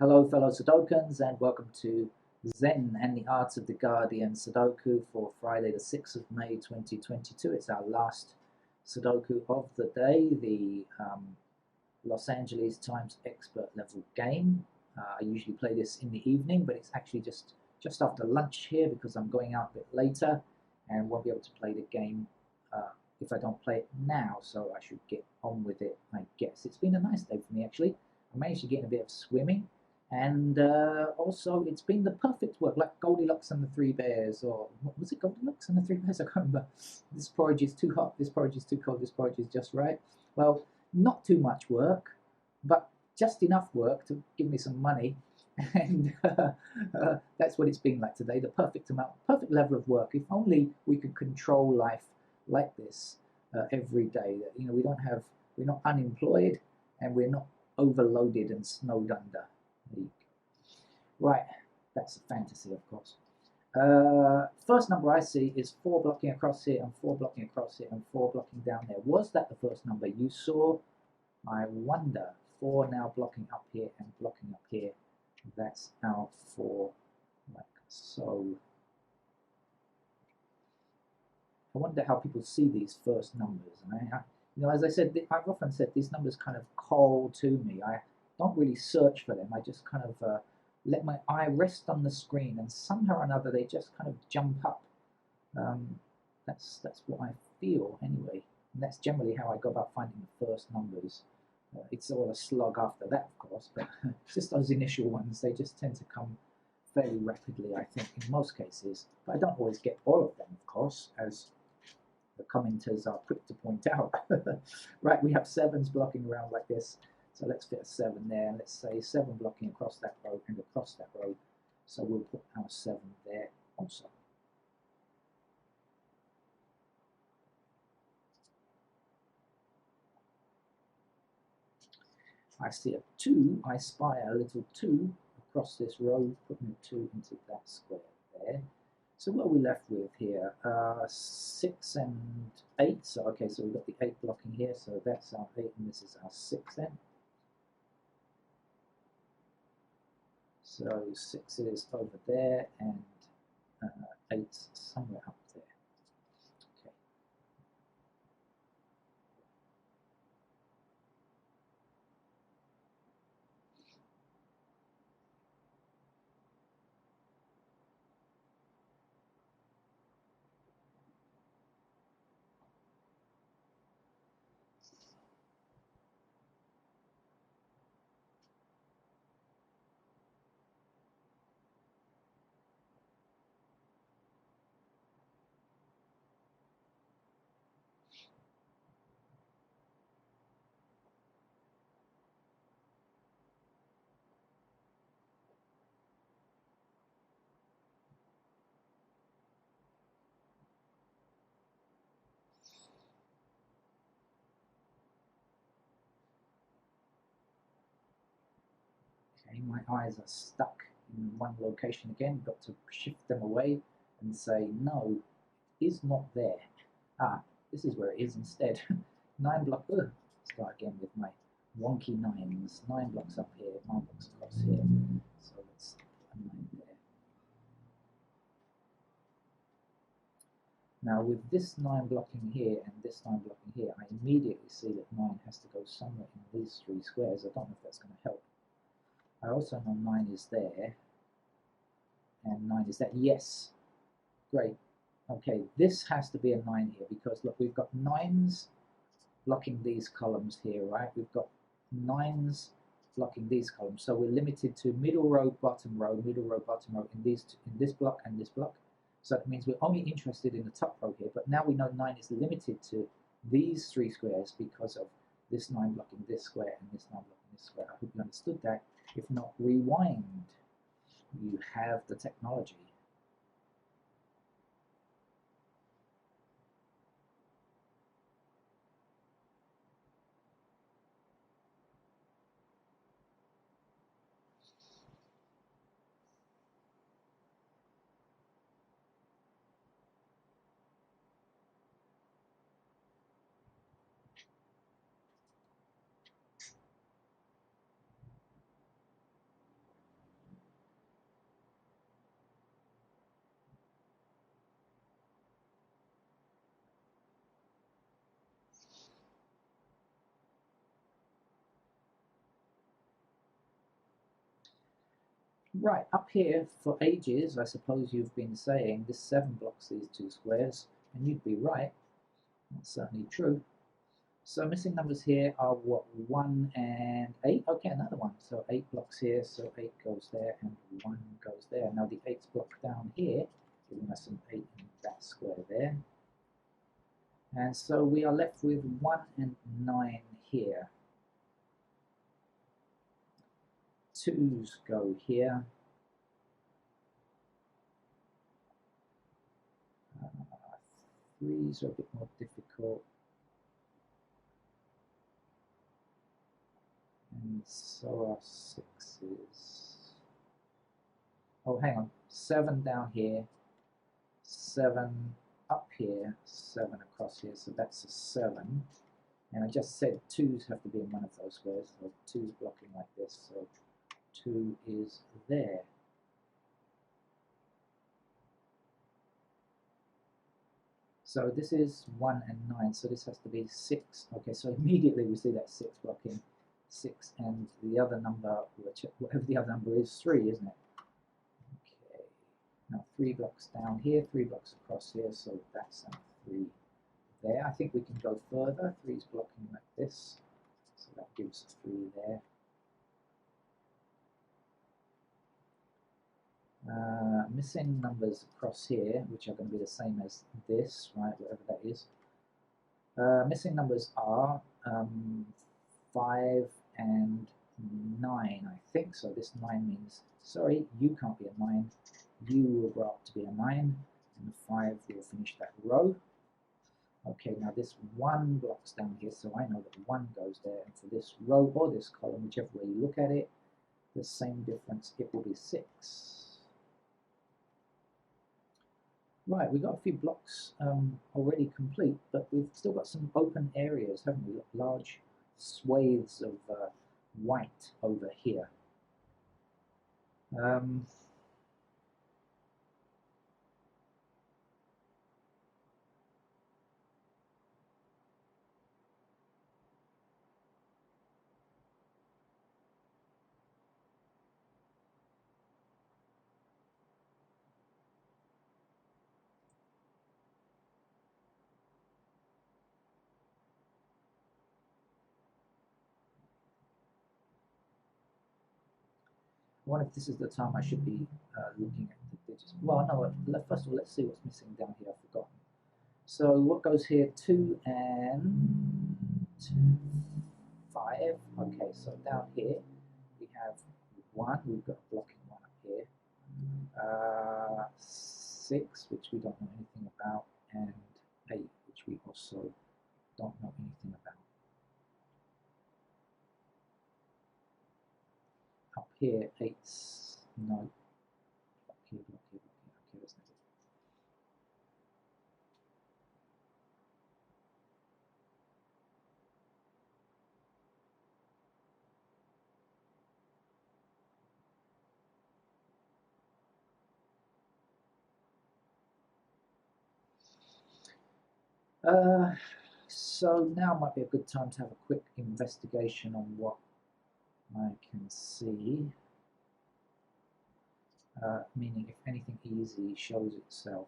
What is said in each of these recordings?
Hello, fellow Sudokans, and welcome to Zen and the Arts of the Guardian Sudoku for Friday, the 6th of May 2022. It's our last Sudoku of the day, the Los Angeles Times Expert Level game. I usually play this in the evening, but it's actually just after lunch here because I'm going out a bit later and won't be able to play the game if I don't play it now, so I should get on with it, I guess. It's been a nice day for me, actually. I managed to get in a bit of swimming, and also it's been the perfect work, like Goldilocks and the Three Bears, or what was it, Goldilocks and the Three Bears? I can't remember. This porridge is too hot, this porridge is too cold, this porridge is just right. Well, not too much work, but just enough work to give me some money. And that's what it's been like today, the perfect amount, perfect level of work. If only we could control life like this every day. That we're not unemployed, and we're not overloaded and snowed under. Right, that's a fantasy, of course. First number I see is 4 blocking across here and 4 blocking across here and 4 blocking down there. Was that the first number you saw? I wonder. 4 now blocking up here and blocking up here. That's our 4, like so. I wonder how people see these first numbers. And as I said, I've often said these numbers kind of call to me. I don't really search for them. I just kind of let my eye rest on the screen, and somehow or another they just kind of jump up. That's what I feel anyway, and that's generally how I go about finding the first numbers. It's all a slog after that, of course, but just those initial ones, they just tend to come fairly rapidly, I think, in most cases. But I don't always get all of them, of course, as the commenters are quick to point out. Right, we have 7s blocking around like this, so let's fit a 7 there, and let's say 7 blocking across that row and across that row, so we'll put our 7 there also. I see a 2, I spy a little 2 across this row, putting a 2 into that square there. So what are we left with here? 6 and 8. So okay, so we've got the 8 blocking here, so that's our 8 and this is our 6 then. So 6 is over there and 8 somewhere up there. Okay. Okay, my eyes are stuck in one location again. Got to shift them away and say, no, is not there. Ah, this is where it is instead. 9 block. Start again with my wonky 9s. 9 blocks up here, 9 blocks across here. So let's put a 9 there. Now with this 9 blocking here and this 9 blocking here, I immediately see that 9 has to go somewhere in these 3 squares. I don't know if that's going to help. I also know 9 is there, and 9 is there. Yes, great. Okay, this has to be a 9 here because look, we've got 9s blocking these columns here, right? We've got 9s blocking these columns, so we're limited to middle row, bottom row in this block and this block. So that means we're only interested in the top row here, but now we know 9 is limited to these 3 squares because of this 9 blocking this square and this 9 blocking this square. I hope you understood that. If not, rewind. You have the technology. Right, up here for ages, I suppose you've been saying this 7 blocks these two squares, and you'd be right. That's certainly true. So missing numbers here are what, 1 and 8? Okay, another one. So 8 blocks here, so 8 goes there and 1 goes there. Now the 8th block down here, giving us an 8 in that square there. And so we are left with 1 and 9 here. 2's go here. Uh, 3's are a bit more difficult. And so are 6's. Oh, hang on. 7 down here. 7 up here. 7 across here. So that's a 7. And I just said 2's have to be in one of those squares. So 2's blocking like this. So 2 is there. So this is 1 and 9, so this has to be 6. Okay, so immediately we see that 6 blocking 6, and the other number, whatever the other number is, 3, isn't it? Okay, now 3 blocks down here, 3 blocks across here, so that's 3 there. I think we can go further. 3's blocking like this, so that gives 3 there. Missing numbers across here, which are going to be the same as this, right, whatever that is. Missing numbers are 5 and 9, I think. So this 9 means, sorry, you can't be a 9. You will grow up to be a 9, and 5 will finish that row. Okay, now this 1 blocks down here, so I know that 1 goes there, and for this row or this column, whichever way you look at it, the same difference, it will be 6. Right, we've got a few blocks already complete, but we've still got some open areas, haven't we? Large swathes of white over here. I wonder if this is the time I should be looking at the digits. Well, no, first of all, let's see what's missing down here. I've forgotten. So what goes here? 2 and 5. Okay, so down here we have 1. We've got a blocking 1 up here. 6, which we don't know anything about, and 8, which we also don't know anything about. Up here, 8's no. Block here, block here, block here. Okay, that's not it. So now might be a good time to have a quick investigation on what I can see. Meaning if anything easy shows itself.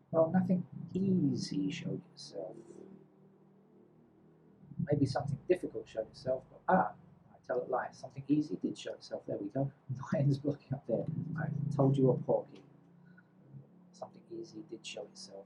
Well, nothing easy showed itself. Maybe something difficult showed itself, but I tell it lies. Something easy did show itself. There we go. 9's blocking up there. I told you a porky. Something easy did show itself.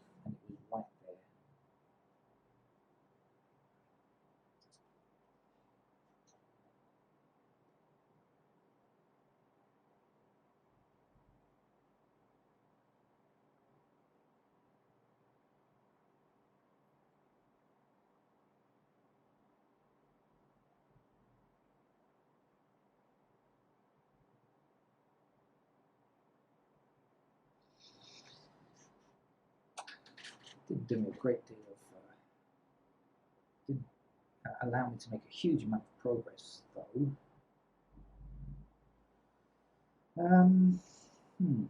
didn't do me a great deal of, didn't allow me to make a huge amount of progress though. Hmm.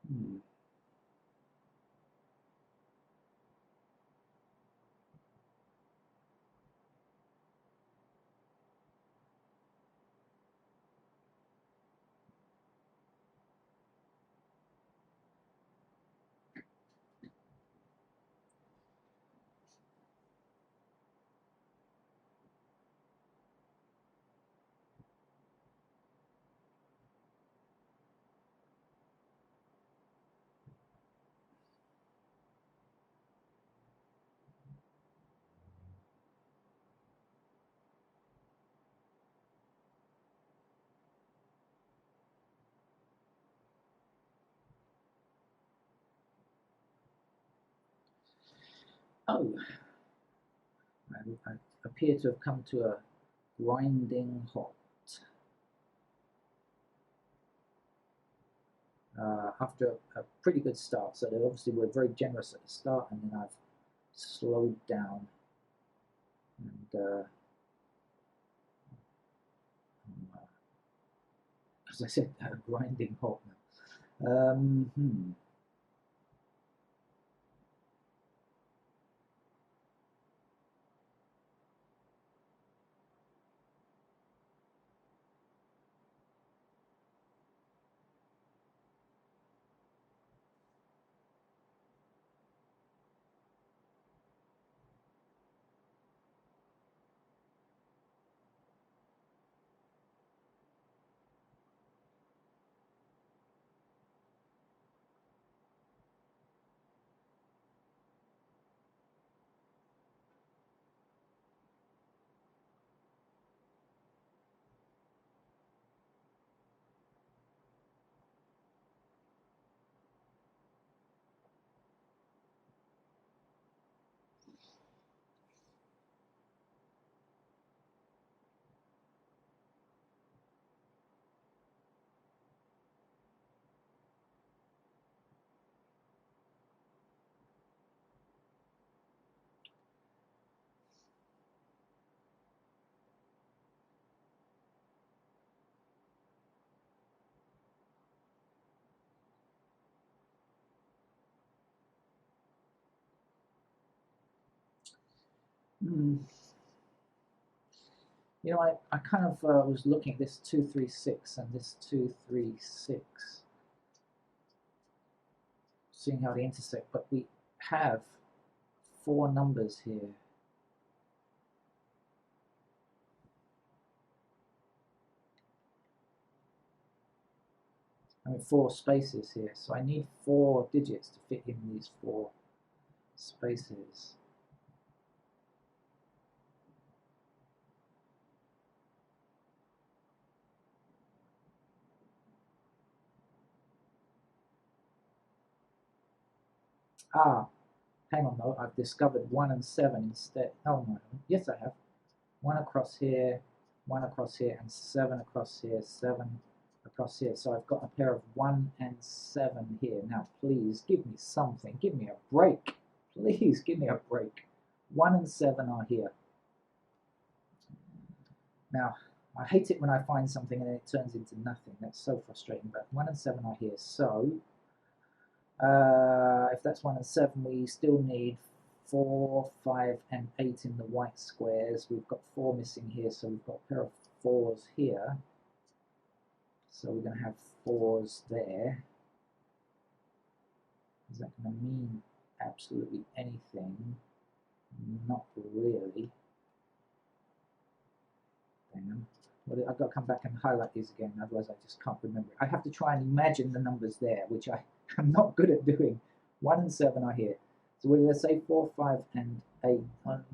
Hmm. Oh, I appear to have come to a grinding halt after a pretty good start. So they obviously were very generous at the start, and then I've slowed down and as I said, a grinding halt now. Hmm. You know, I kind of was looking at this 236 and this 236, seeing how they intersect, but we have four numbers here. I mean, four spaces here, so I need four digits to fit in these four spaces. Ah, hang on though, I've discovered 1 and 7 instead. Oh no, yes I have. 1 across here, 1 across here, and 7 across here, 7 across here. So I've got a pair of 1 and 7 here. Now please give me something, give me a break. Please give me a break. 1 and 7 are here. Now, I hate it when I find something and then it turns into nothing. That's so frustrating, but 1 and 7 are here. So if that's 1 and 7, we still need 4, 5, and 8 in the white squares. We've got 4 missing here, so we've got a pair of 4s here. So we're going to have 4s there. Is that going to mean absolutely anything? Not really. Damn. Well, I've got to come back and highlight these again, otherwise I just can't remember. I have to try and imagine the numbers there, which I am not good at doing. 1 and 7 are here. So we're going to say 4, 5, and 8.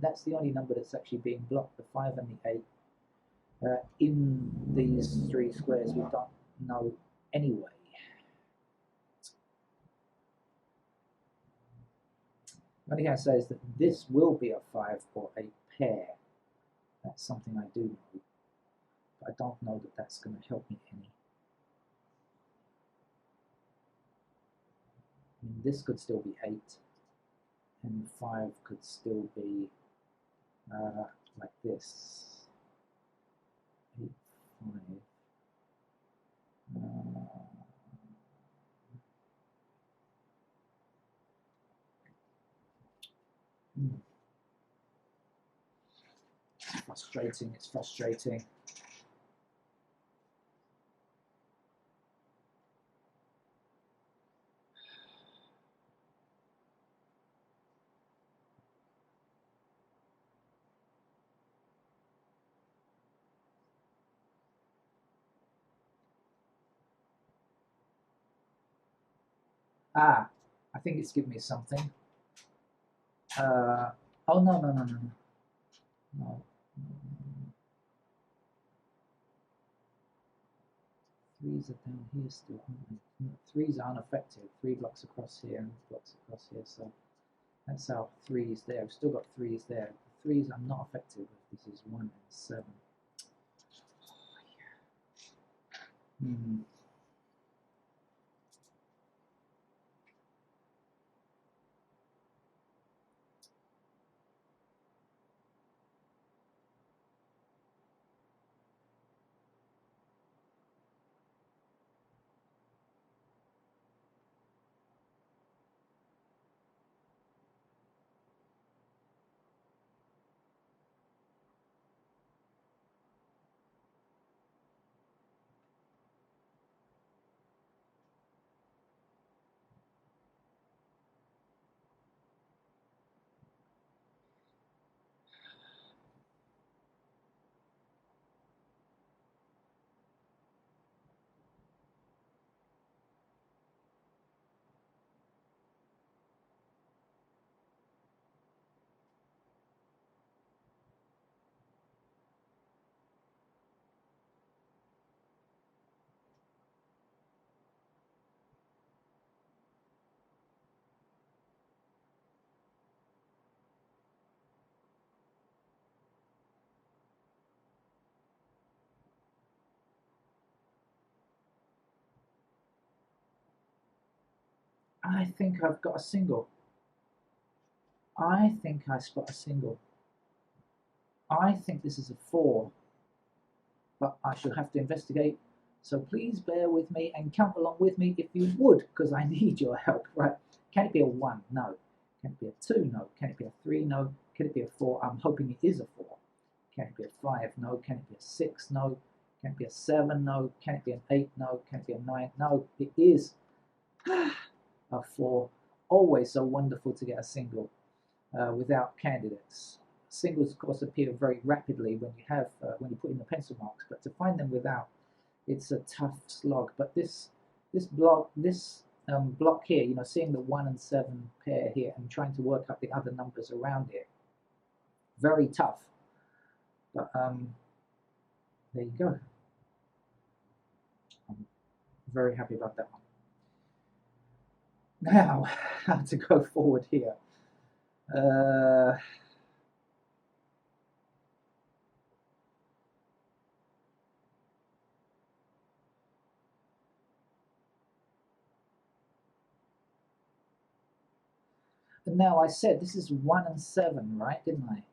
That's the only number that's actually being blocked, the 5 and the 8. In these 3 squares, we don't know anyway. The only thing I say is that this will be a 5 or 8 pair. That's something I do know. But I don't know that that's going to help me any. I mean, this could still be 8, and 5 could still be like this. 8, 5. It's frustrating, it's frustrating. Ah, I think it's giving me something. Oh, no, no, no, no, no. No. Threes are down here still, aren't they? No, threes are unaffected. 3 blocks across here and blocks across here, so that's our 3s there. We've still got 3s there. The 3s are not affected. This is 1 and 7. I think I've got a single. I think I spot a single. I think this is a 4, but I shall have to investigate. So please bear with me and count along with me if you would, because I need your help. Right? Can it be a 1? No. Can it be a 2? No. Can it be a 3? No. Can it be a 4? I'm hoping it is a 4. Can it be a 5? No. Can it be a 6? No. Can it be a 7? No. Can it be an 8? No. Can it be a 9? No. It is a 4. Always so wonderful to get a single without candidates. Singles, of course, appear very rapidly when you put in the pencil marks, but to find them without, it's a tough slog. But this block here, seeing the 1 and 7 pair here and trying to work out the other numbers around it, very tough. But there you go. I'm very happy about that one. Now, how to go forward here. Now I said this is 1 and 7, right? Didn't I?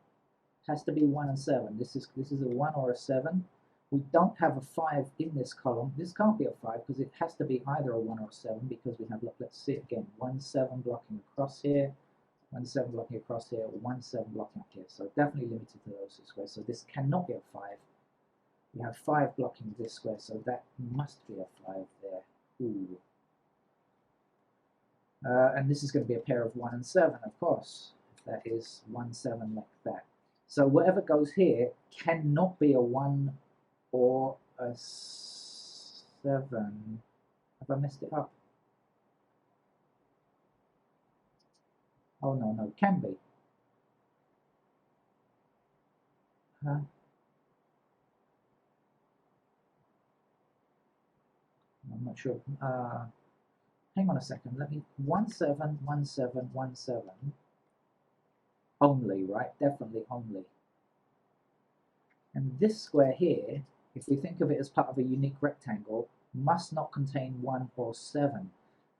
Has to be 1 and 7. This is a 1 or a 7. We don't have a 5 in this column. This can't be a 5 because it has to be either a 1 or a 7 because we have, look, let's see it again, 1, 7 blocking across here, 1, 7 blocking across here, 1, 7 blocking up here. So definitely limited to those 2 squares. So this cannot be a 5. We have 5 blocking this square, so that must be a 5 there. Ooh. And this is going to be a pair of 1 and 7, of course. That is 1, 7 like that. So whatever goes here cannot be a 1 or a 7. Have I messed it up? Oh, no, can be. Huh? I'm not sure. Hang on a second. Let me 1 7 1 7 1 7 only, right? Definitely only. And this square here, if we think of it as part of a unique rectangle, must not contain 1 or 7.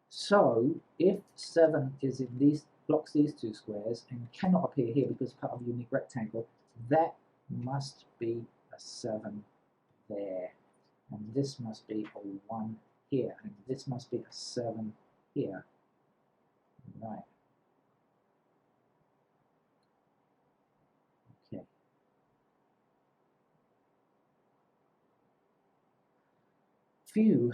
So if 7 is in these blocks these two squares and cannot appear here because it's part of a unique rectangle, that must be a 7 there. And this must be a 1 here. And this must be a 7 here. Right. Okay. Phew.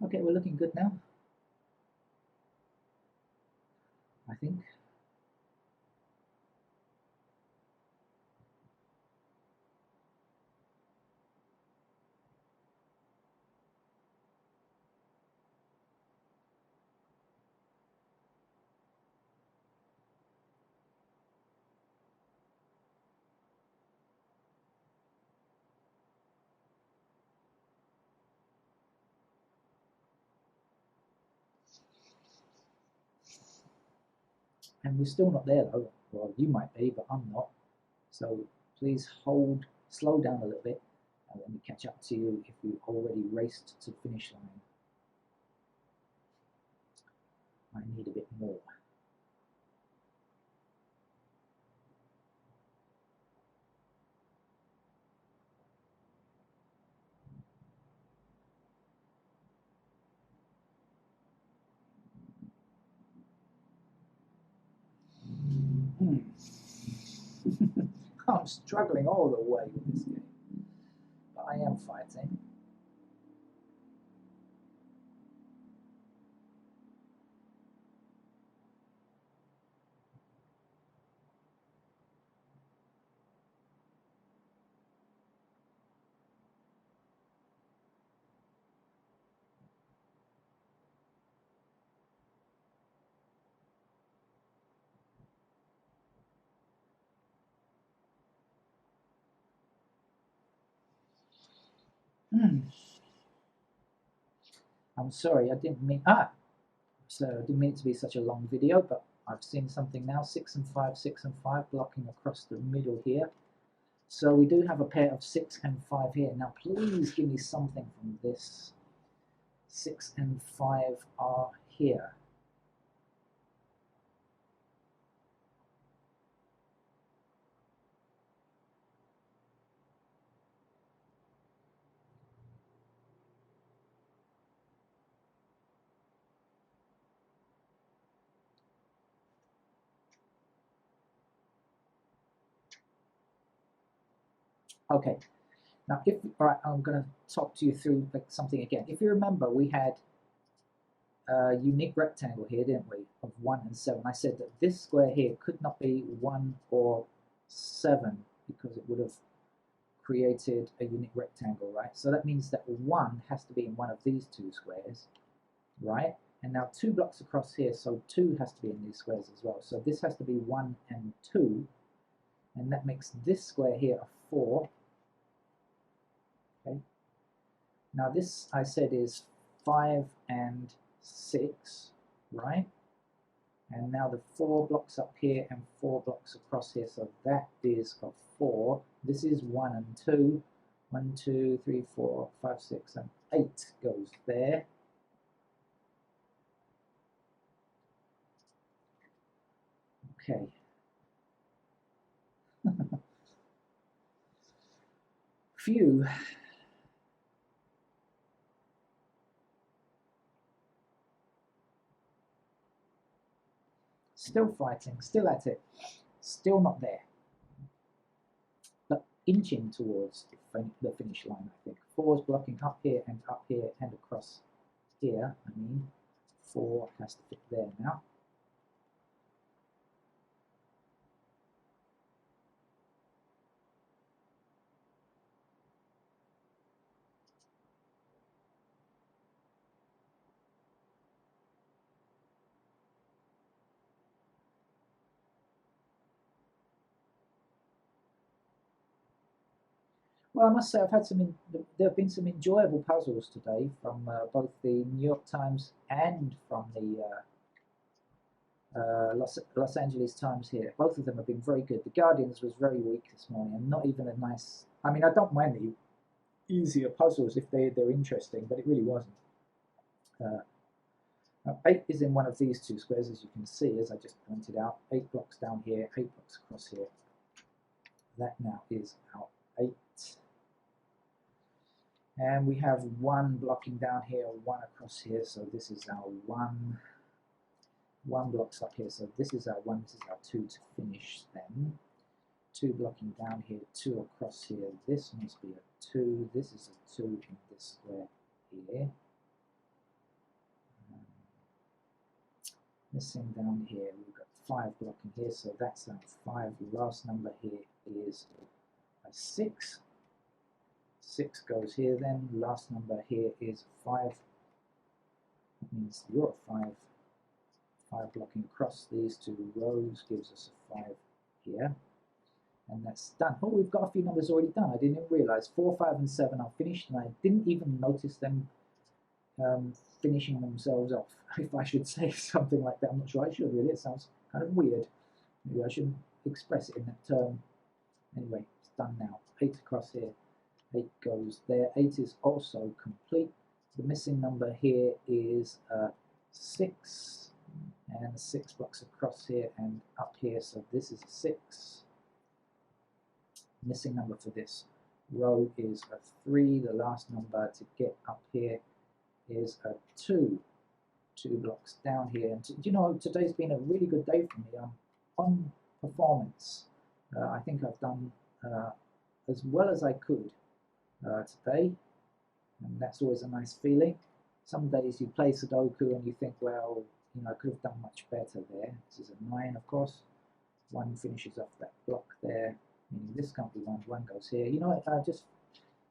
Okay, we're looking good now, I think. And we're still not there though. Well, you might be, but I'm not. So please slow down a little bit, and let me catch up to you if you've already raced to the finish line. I need a bit more. I'm struggling all the way with this game, but I am fighting. I'm sorry, I didn't mean so I didn't mean it to be such a long video, but I've seen something now. 6 and 5, 6 and 5, blocking across the middle here. So we do have a pair of 6 and 5 here. Now please give me something from this. 6 and 5 are here. Okay, now all right, I'm going to talk to you through something again. If you remember, we had a unique rectangle here, didn't we, of 1 and 7. I said that this square here could not be 1 or 7 because it would have created a unique rectangle, right? So that means that 1 has to be in one of these two squares, right? And now 2 blocks across here, so 2 has to be in these squares as well. So this has to be 1 and 2, and that makes this square here a 4. Okay. Now this, I said, is 5 and 6, right? And now the 4 blocks up here and 4 blocks across here, so that is a 4. This is 1 and 2. 1, 2, 3, 4, 5, 6, and 8 goes there. Okay. Phew. Still fighting, still at it, still not there. But inching towards the finish line, I think. 4 is blocking up here and across here, 4 has to fit there now. Well, I must say there have been some enjoyable puzzles today from both the New York Times and from the Los Angeles Times here. Both of them have been very good. The Guardian's was very weak this morning, and not even a nice. I don't mind the easier puzzles if they're interesting, but it really wasn't. Now 8 is in one of these 2 squares, as you can see, as I just pointed out. 8 blocks down here, 8 blocks across here. That now is our 8. And we have 1 blocking down here, 1 across here, so this is our 1. 1 blocks up here, so this is our 1, this is our 2 to finish them. 2 blocking down here, 2 across here, this must be a 2, this is a 2 in this square here. Missing down here, we've got 5 blocking here, so that's our 5. The last number here is a 6. 6 goes here then, last number here is 5. That means you're a 5. 5 blocking across these 2 rows gives us a 5 here. And that's done. Oh, we've got a few numbers already done. I didn't even realize 4, 5, and 7 are finished, and I didn't even notice them finishing themselves off, if I should say something like that. I'm not sure I should really. It sounds kind of weird. Maybe I shouldn't express it in that term. Anyway, it's done now. 8 across here. 8 goes there. 8 is also complete. The missing number here is 6. And 6 blocks across here and up here. So this is a 6. Missing number for this row is a 3. The last number to get up here is a 2. 2 blocks down here. And you know, today's been a really good day for me on performance. I think I've done as well as I could today, and that's always a nice feeling. Some days you play Sudoku and you think, well, I could have done much better there. This is a 9, of course. 1 finishes off that block there, meaning this can't be 1. 1 goes here.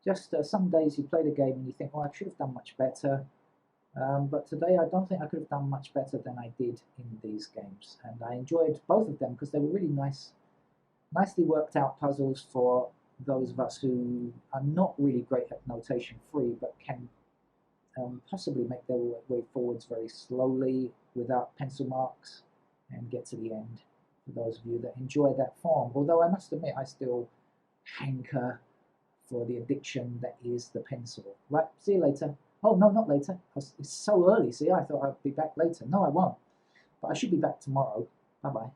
Just some days you play the game and you think, oh, I should have done much better. But today I don't think I could have done much better than I did in these games. And I enjoyed both of them because they were really nicely worked out puzzles for those of us who are not really great at notation free, but can possibly make their way forwards very slowly without pencil marks and get to the end. For those of you that enjoy that form, although I must admit I still hanker for the addiction that is the pencil. Right, see you later. Oh no, not later. It's so early. See, I thought I'd be back later. No, I won't. But I should be back tomorrow. Bye bye.